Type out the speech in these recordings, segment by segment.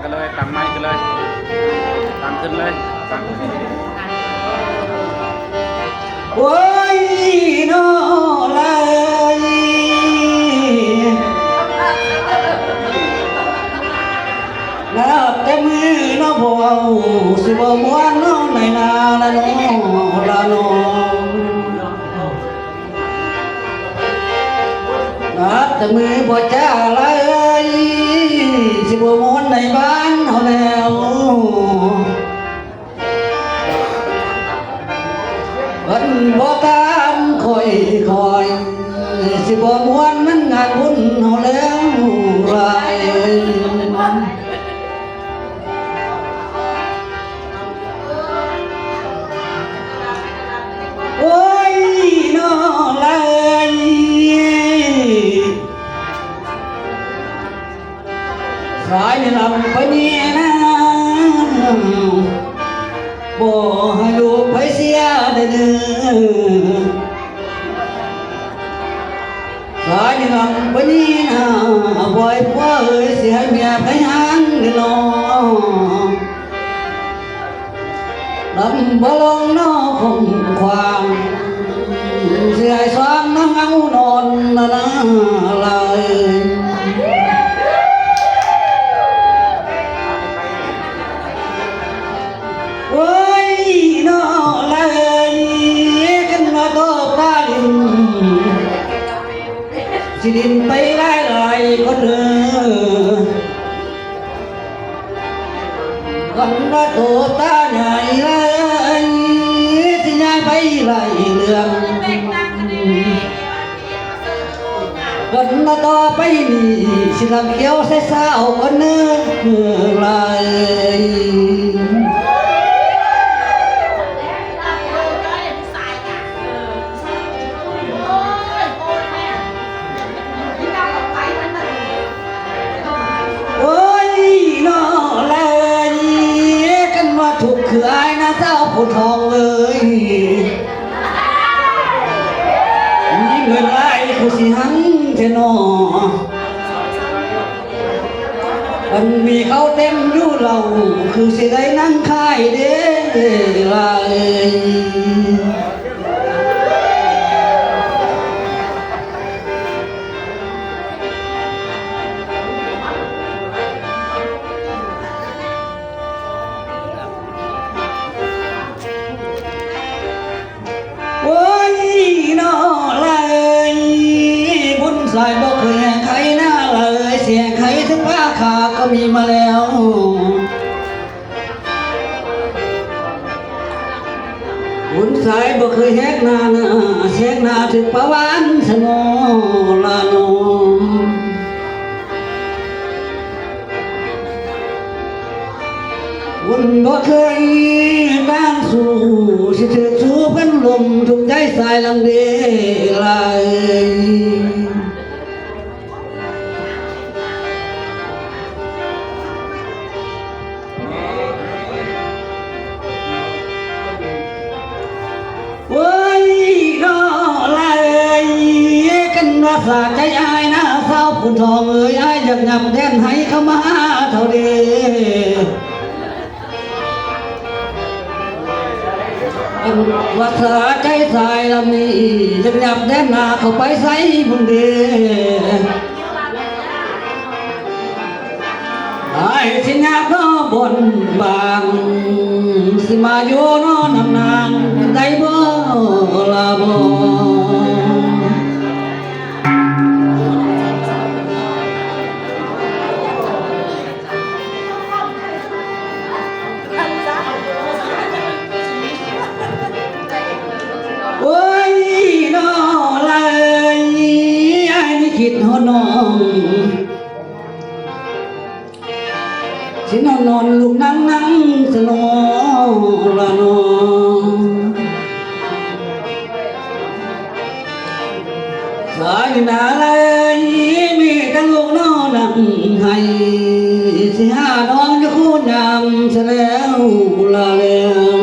กันเลยตั้งไม้กันเลยตั้งขึ้นเลยตั้งโอ้ยนอเลยนับแต่มือน้อบ่เอาสิบ่ม่วนน้อในนาละน้อละน้อนับแต่มือบ่จ้าเลยสิบ่ม่วนในบ้านเฮาแล้วเพิ่นบ่ตามคอยสิบ่ม่วนมันงานบุญเฮาแล้วหลายโอ้ยน้อเลยสายลำไปนี่นะบ่ให้ลูกไปเสียเด้อสายลำไปนี่นะบ่ให้ผัวเอ้ยเสียเมียไปหางเด้อน้องลำบ่ลงน้อคงความเสียสวางน้องเอานอนนะเลยโอ้ยน้อเลยกันมาโตปลาดินสิดินไปหลายก็เด้อกันมาโตตาใหญ่เลยสิย้ายไปหลายเรื่องกันมาต่อไปนี่สิลำเขียวใส่สาวคนเนื้อลายโอ้ยน้อเลยกันว่าถูกคืออายนะเจ้าผู้ทองเลยมีเงินหลายผู้สิหังเทนอมันมีเขาเต็มอยู่เราคือสิได้นั่งค่ายเด้ลายโอ้ยน้อเลยบุญสายบ่เคยใครหน้าเลยเสียใครถึงผ้าขาก็มีมาแล้วบุญสายบ่เคยแหกหน้าเสียหน้าถึงประวันสนอละนองบุญบ่เคยบ้านสู่สิถึกสู่เพิ่นลมทุกใจสายลังเดลายโอ้ยน้อเลยกันว่าสาใจอายนะเศร้าปุ่นทองเอ้ยอายอยากนำแทนให้เข้ามาเท่าเดว่าสาใจสายลำนี้จะหยับแดนหน้าเข้าไปใส่บุญเดไอ้สิหยับน้อบนบางสิมาอยู่น้อนำนางได้บ่ละบ่โอ้ยน้อเลยไอ้นี่คิดฮอดน้องสินอนลูกนั่งสนอละน้องสายหน้าเลยมีแต่ลูกน้อนั่งให้สิหาน้องจะคู่ยามซะแล้วละแล้ว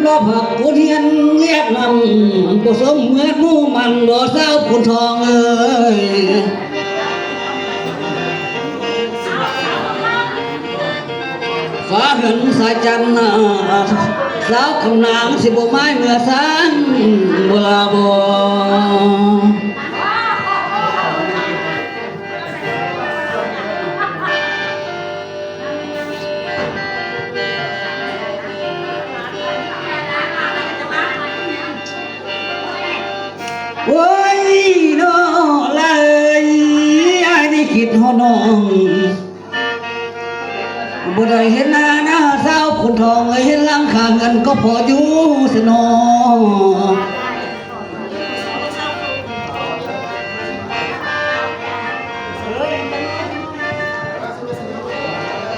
บ่ผักกูเทียนเรียกนำกูสมเหมือนหมู่มันบ่เศร้าคุณทองเอ้ยฟ้าเห็นสายจันทร์สาวคำนางสิบ่ไม้เมื่อสานบ่ลาบ่โอ้ยน้อเลยไอ้นี่คิดฮอน้องบ่ได้เห็นหน้าสาวคนทองเห็นหลังข้างกันก็พออยู่สนอ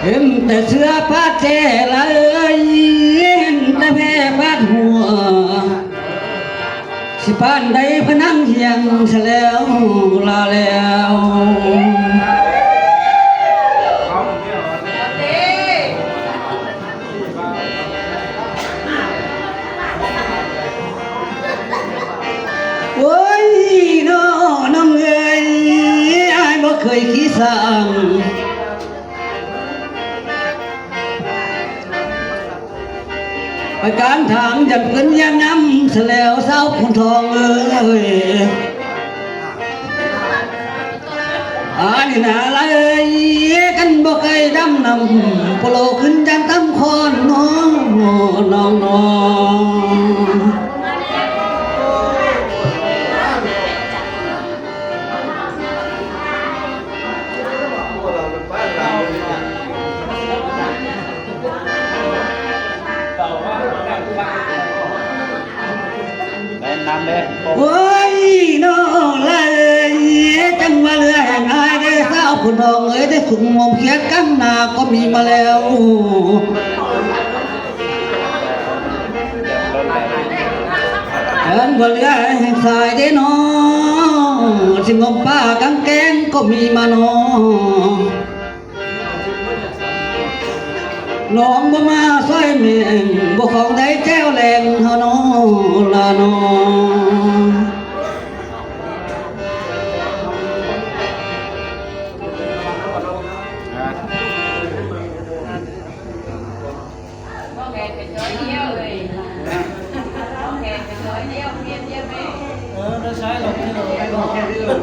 เห็นแต่เสื้อผ้าแท้เลยเห็นแต่แม่บ้านหัวสิปานใดพนังเฮียงซะแล้วลาแล้วโอ้ยน้อน้องเอ้ยอ้ายบ่เคยขี้สั่งไปการทางจังเพิ่นยังนำซะแล้วสาวคนทองเอ้ยนี่นาเลยกันบ่เคยดำนำโปโลขึ้นจันทำคอนน้องน้องน้องน้ำเลย โอ้ยน้องเลยจังว่าเรือแห่งอายได้สาวคนทองเอ้ยได้สุกมองเขียนกันหน้าก็มีมาแล้วเอิ้นว่าเรือแห่งสายได้น้องสิงมป้ากางแกงก็มีมาน้องน้องบ่มาซอยแม่งบ่ของได้แจ้วแรงเฮาน้องละน้องnó sai lộn cái rồi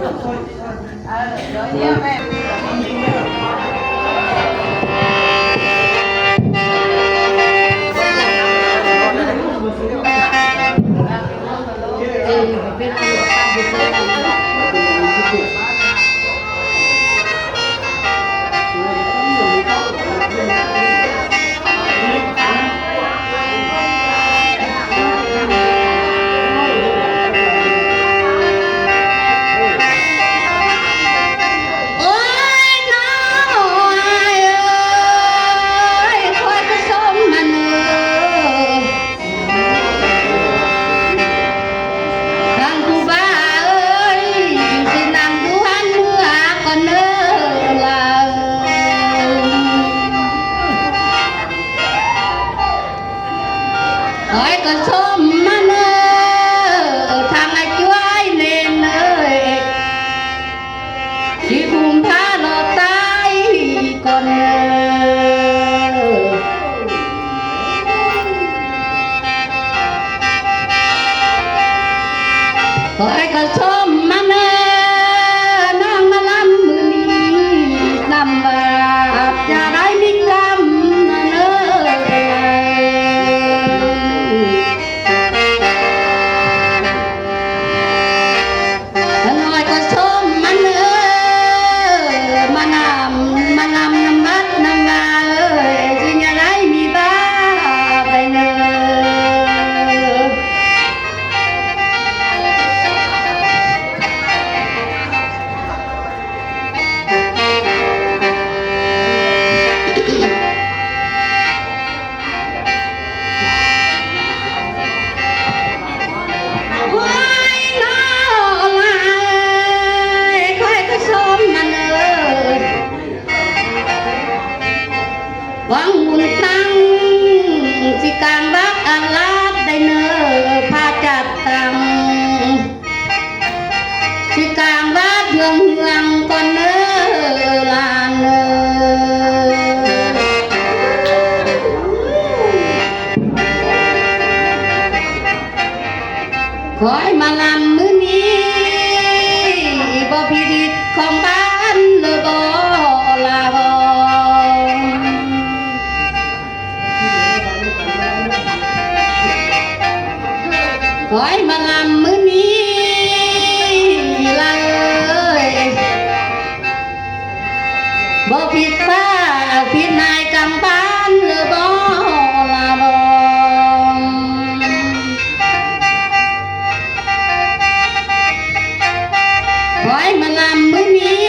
อ้ยมาลำมือนี้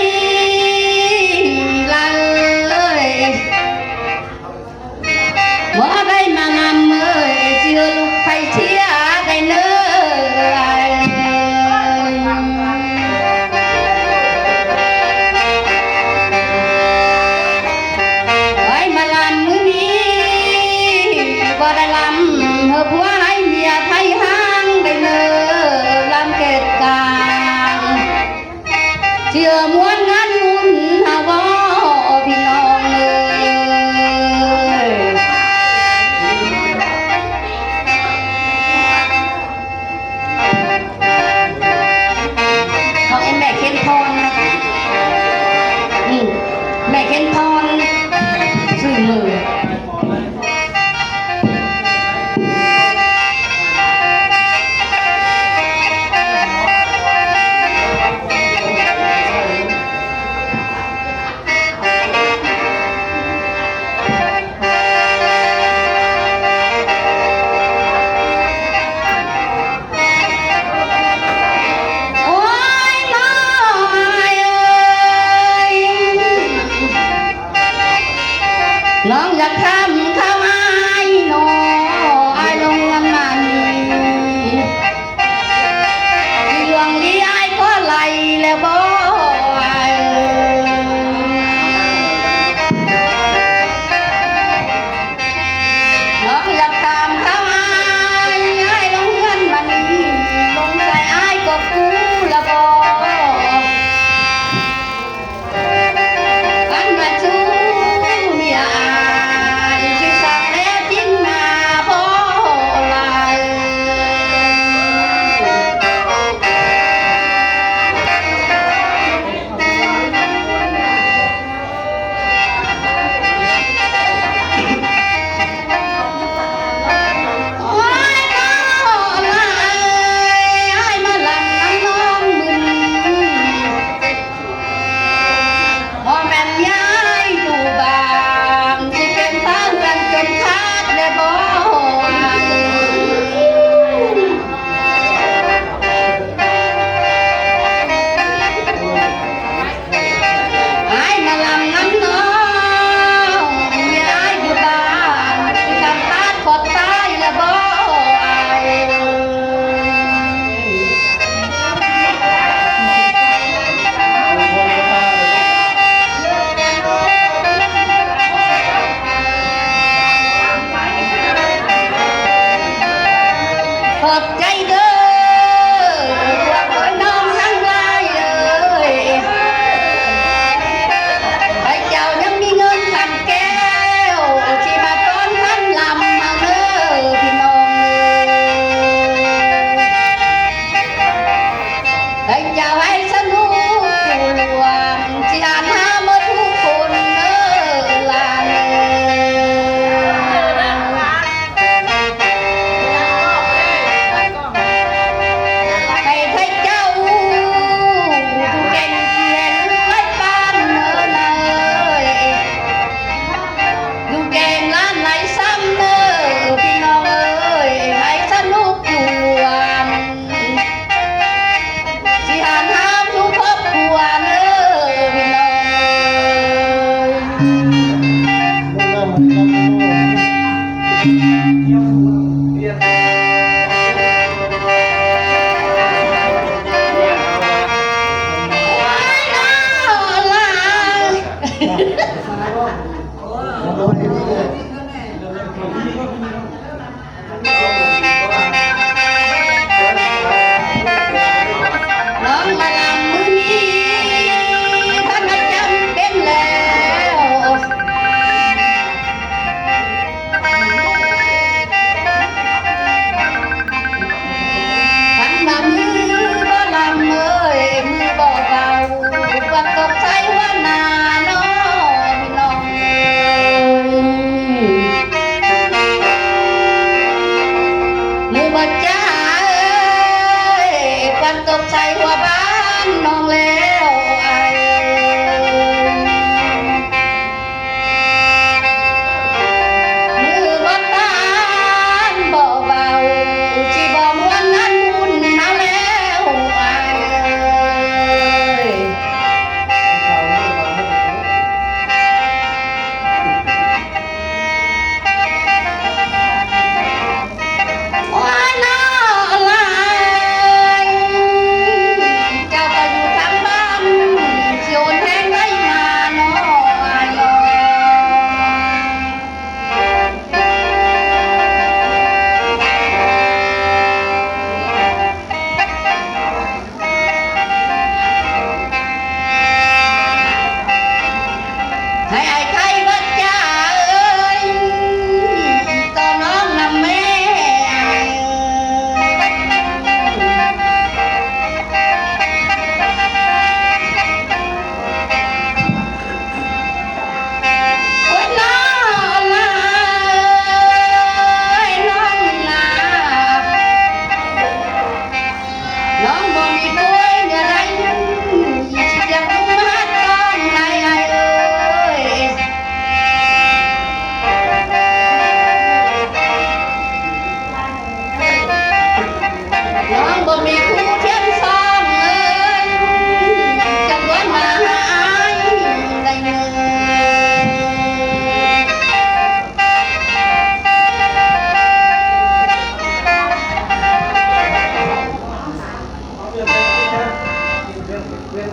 ลันเลยบ่ได้มานำเอ้ยเชื่อลูกไปเชียร์ได้เนยไว้มาลำมือนี้บ่ได้ลำเธอผัวให้เมียไทยห้างได้เนยลำเกตกาเชื่อมวนงานบุญหาว่าพี่น้องเลยของเอ็นแม่เคนพรแม่เคนพรสื่อมือ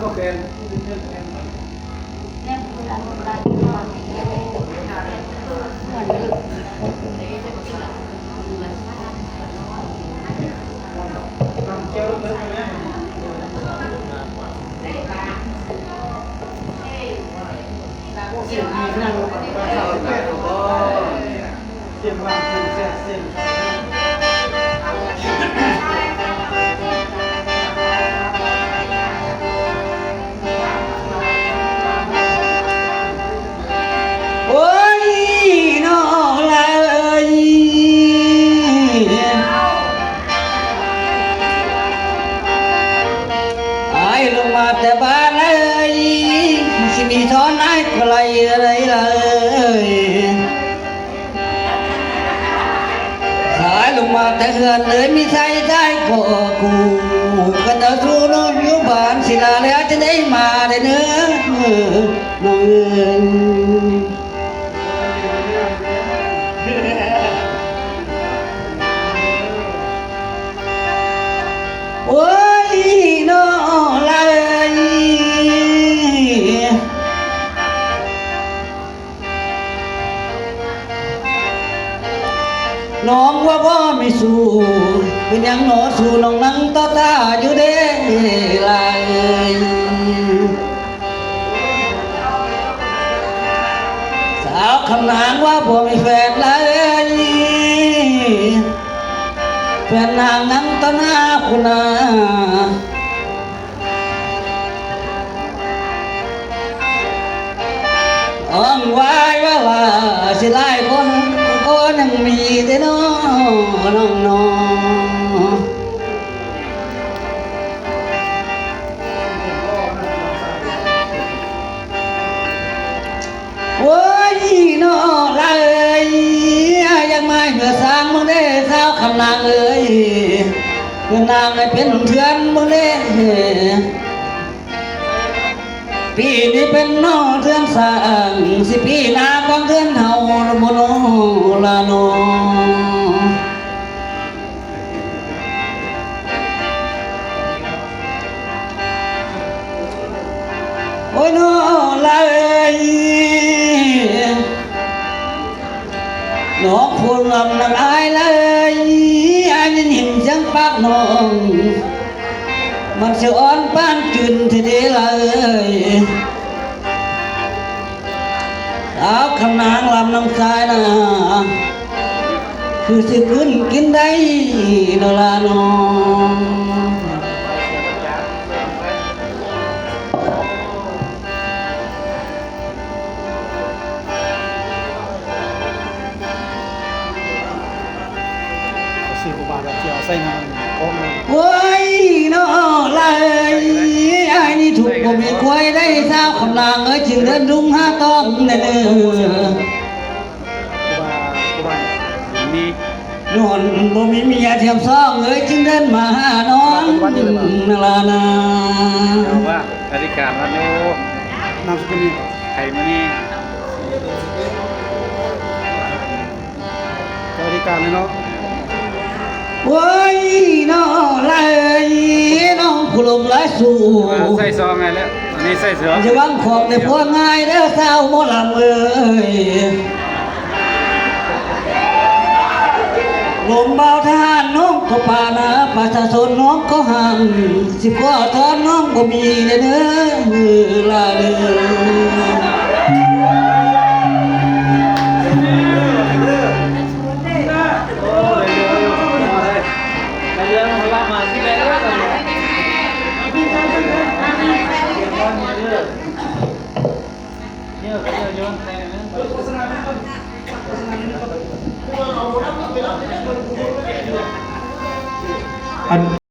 ก็เป็น เนี่ยเวลาเราได้มาเนี่ยเหมือนเจียวเลยไหมเสียงดีนั่งลงไปเข้าไปเสียงว่างเสียงโอ้ยน้อละเอ้ยไอ้ลงมาแต่บ้านเอ้ยสิมีทอนไอ้ใครอะไรเลยสายลงมาแต่เฮือนเลยมีใจใจก็กูกันเดาสู้น้องอยู่บ้านสิลาแล้วจะได้มาได้เนื้อน้องเอ้ย โอ้ยน้อละเอ้ยน้องว่าพ่อไม่สู้เป็นหยังหนอสู้น้องนั่งต่อตาอยู่เด้ละเอ้ยสาวคำนางว่าพ่อไม่แฟนละเอ้ยแฟนนางนั่งต่อหน้าคุณนาอ้องวายว่าสิไล่คนก็ยังมีแต่น้องน้องโอ้ยน้อละเอ้ยยังไม่เหงื่อสางมึงได้สาวคำนางเอ้ยเงินนางให้เป็นเถื่อนมึงได้ปีนี้เป็นน้องเถื่อนสร้างสิปีหน้าความเถื่อนเฮาโมโนลาโนโอ้ยน้อละเอ้ยน้องพูดลำน้ำอายเลยอันนี้หิมจังปากน้องมันจะอ่อนปานจืนทีเดียวเลยสาวคำนางลำน้ำสายนะคือสิขึ้นกินได้นอลาน้องสี่กว่าบาทเจียวใส่งานโอ้ย โอ้ยน้อเลยไอ้นี่ถูกบ่มีควายได้สาวคำนางเอ้ยจึงเดินดุงหาต้องเนื้อ มี นอนบ่มีเมียเทียมซ่องเอ้ยจึงเดินมาหาน้องนาลานา เอาว่าอธิการวันโอ้ นามสกุลนี้ ไข่มานี่ บริการเลยเนาะ โอ้ยน้องเลยน้องผู้ลมหลายสู่ ใส่ซองไงแล้วอันนี้ใส่เสือ จะวางของในพวกง่ายเด้อสาวหมอลำเอ้ยลมเบาทหารน้องก็ปานาประชาชนน้องก็ห่างสิบกว่าทอนน้องบ่มีเด้อลาเด้อ เรื่องของเรามาที่แล้วกันเนี่ยโยนไปนะ อัน